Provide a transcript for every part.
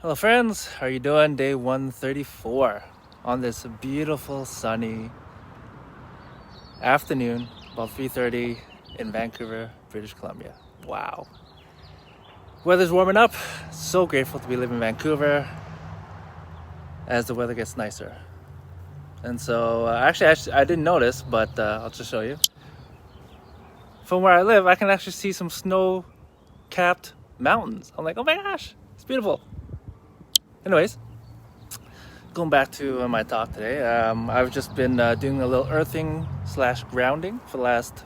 Hello friends, how are you doing? Day 134 on this beautiful sunny afternoon, about 3:30 in Vancouver, British Columbia. Wow. Weather's warming up. So grateful to be living in Vancouver as the weather gets nicer. And so actually I didn't notice, but I'll just show you. From where I live, I can actually see some snow-capped mountains. I'm like, oh my gosh, it's beautiful. Anyways, going back to my talk today, I've just been doing a little earthing / grounding for the last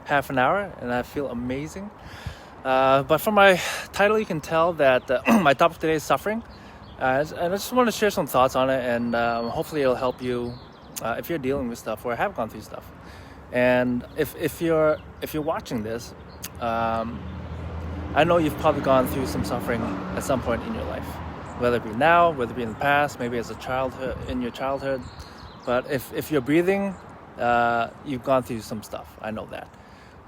half an hour, and I feel amazing. But from my title, you can tell that my topic today is suffering. And I just want to share some thoughts on it, and hopefully it'll help you if you're dealing with stuff or have gone through stuff. And if you're watching this, I know you've probably gone through some suffering at some point in your life. Whether it be now, whether it be in the past, maybe as a childhood, in your childhood. But if you're breathing, you've gone through some stuff. I know that.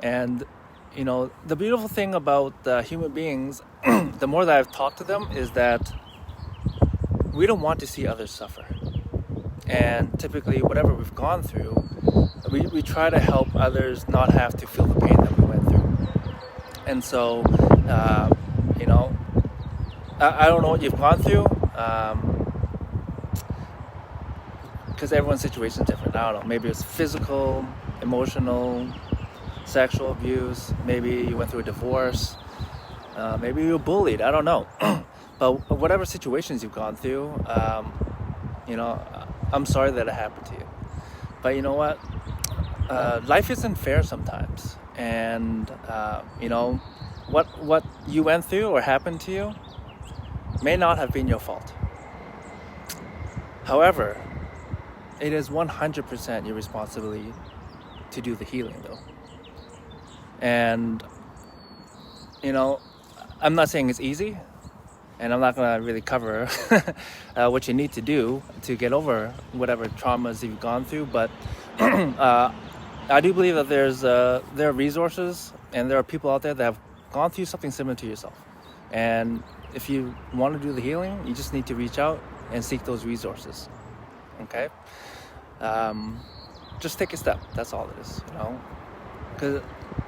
And, you know, the beautiful thing about human beings, the more that I've talked to them, is that we don't want to see others suffer. And typically, whatever we've gone through, we try to help others not have to feel the pain that we went through. And so, you know, I don't know what you've gone through, because everyone's situation is different. I don't know, maybe it's physical, emotional, sexual abuse, maybe you went through a divorce, maybe you were bullied, I don't know. But whatever situations you've gone through, you know, I'm sorry that it happened to you. But you know what? Life isn't fair sometimes. And, you know, what you went through or happened to you may not have been your fault. However, it is 100% your responsibility to do the healing, though. And, you know, I'm not saying it's easy, and I'm not going to really cover what you need to do to get over whatever traumas you've gone through, but I do believe that there are resources and there are people out there that have gone through something similar to yourself. And if you want to do the healing, you just need to reach out and seek those resources. Okay? Just take a step. That's all it is, you know?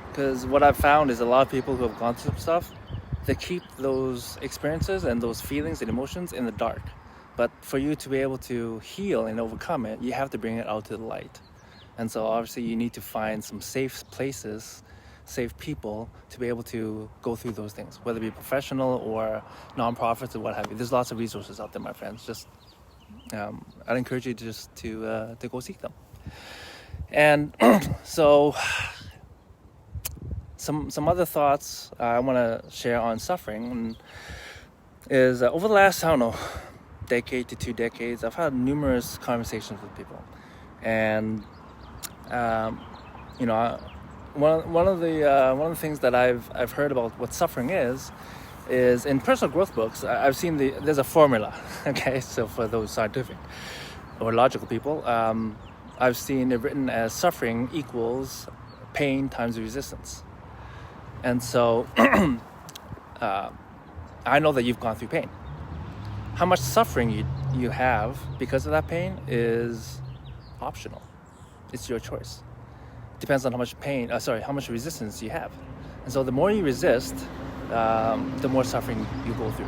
Because what I've found is a lot of people who have gone through some stuff, they keep those experiences and those feelings and emotions in the dark. But for you to be able to heal and overcome it, you have to bring it out to the light. And so obviously you need to find some safe places, safe people to be able to go through those things, whether it be professional or nonprofits or what have you. There's lots of resources out there, my friends. Just I'd encourage you to go seek them. And so some other thoughts I want to share on suffering is over the last, I don't know, decade to 2 decades, I've had numerous conversations with people. And you know, one of the things that I've heard about what suffering is in personal growth books. I've seen there's a formula. Okay, so for those scientific or logical people, I've seen it written as suffering equals pain times resistance. And so I know that you've gone through pain. How much suffering you have because of that pain is optional. It's your choice. Depends on how much how much resistance you have. And so the more you resist, the more suffering you go through.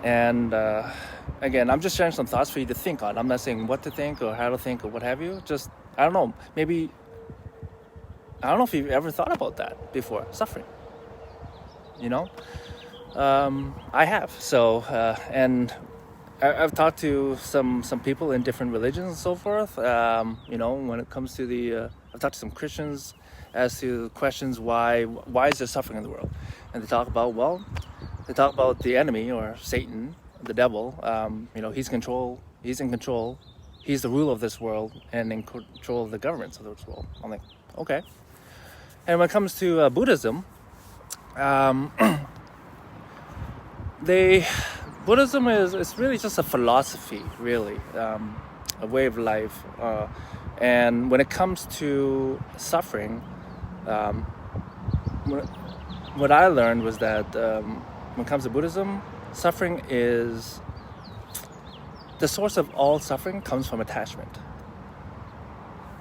And again, I'm just sharing some thoughts for you to think on. I'm not saying what to think or how to think or what have you. Just, I don't know, maybe, I don't know if you've ever thought about that before, suffering. You know? I have. So, and I've talked to some people in different religions and so forth. You know, when it comes to I've talked to some Christians as to questions why is there suffering in the world, and they talk about the enemy or Satan, the devil. You know, he's in control. He's the ruler of this world and in control of the governments of this world. I'm like, okay. And when it comes to Buddhism, Buddhism is really just a philosophy, really, a way of life. And when it comes to suffering, what I learned was that when it comes to Buddhism, suffering is the source of all suffering comes from attachment.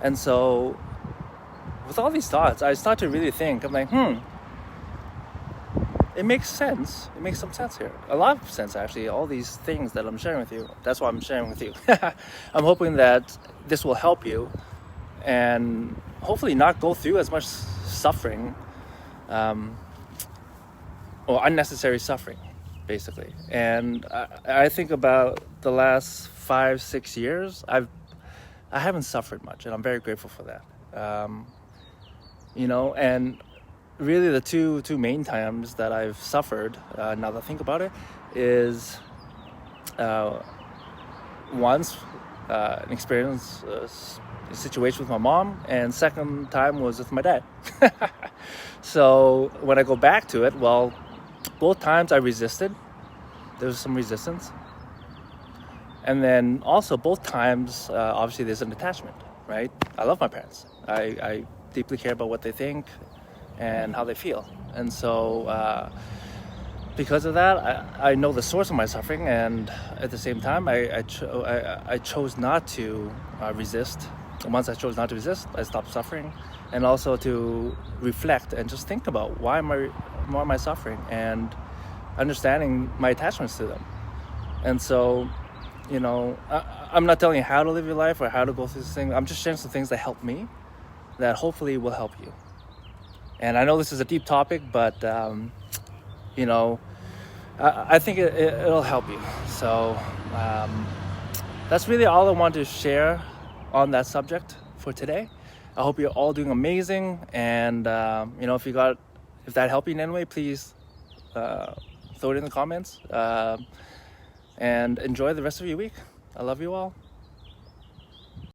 And so with all these thoughts, I start to really think, I'm like, it makes sense. It makes some sense here. A lot of sense, actually, all these things that I'm sharing with you. That's why I'm sharing with you. I'm hoping that this will help you and hopefully not go through as much suffering or unnecessary suffering, basically. And I think about the last 5-6 years, I haven't suffered much, and I'm very grateful for that. And really the two main times that I've suffered, now that I think about it, is once an experience, a situation with my mom, and second time was with my dad. So when I go back to it, well, both times I resisted. There was some resistance. And then also both times, obviously there's an attachment, right? I love my parents. I deeply care about what they think and how they feel. And so because of that, I know the source of my suffering, and at the same time, I chose not to resist. And once I chose not to resist, I stopped suffering, and also to reflect and just think about why am I suffering, and understanding my attachments to them. And so, I'm not telling you how to live your life or how to go through this thing. I'm just sharing some things that help me, that hopefully will help you. And I know this is a deep topic, but I think it'll help you. So that's really all I want to share on that subject for today. I hope you're all doing amazing, and if that helped you in any way, please throw it in the comments, and enjoy the rest of your week. I love you all.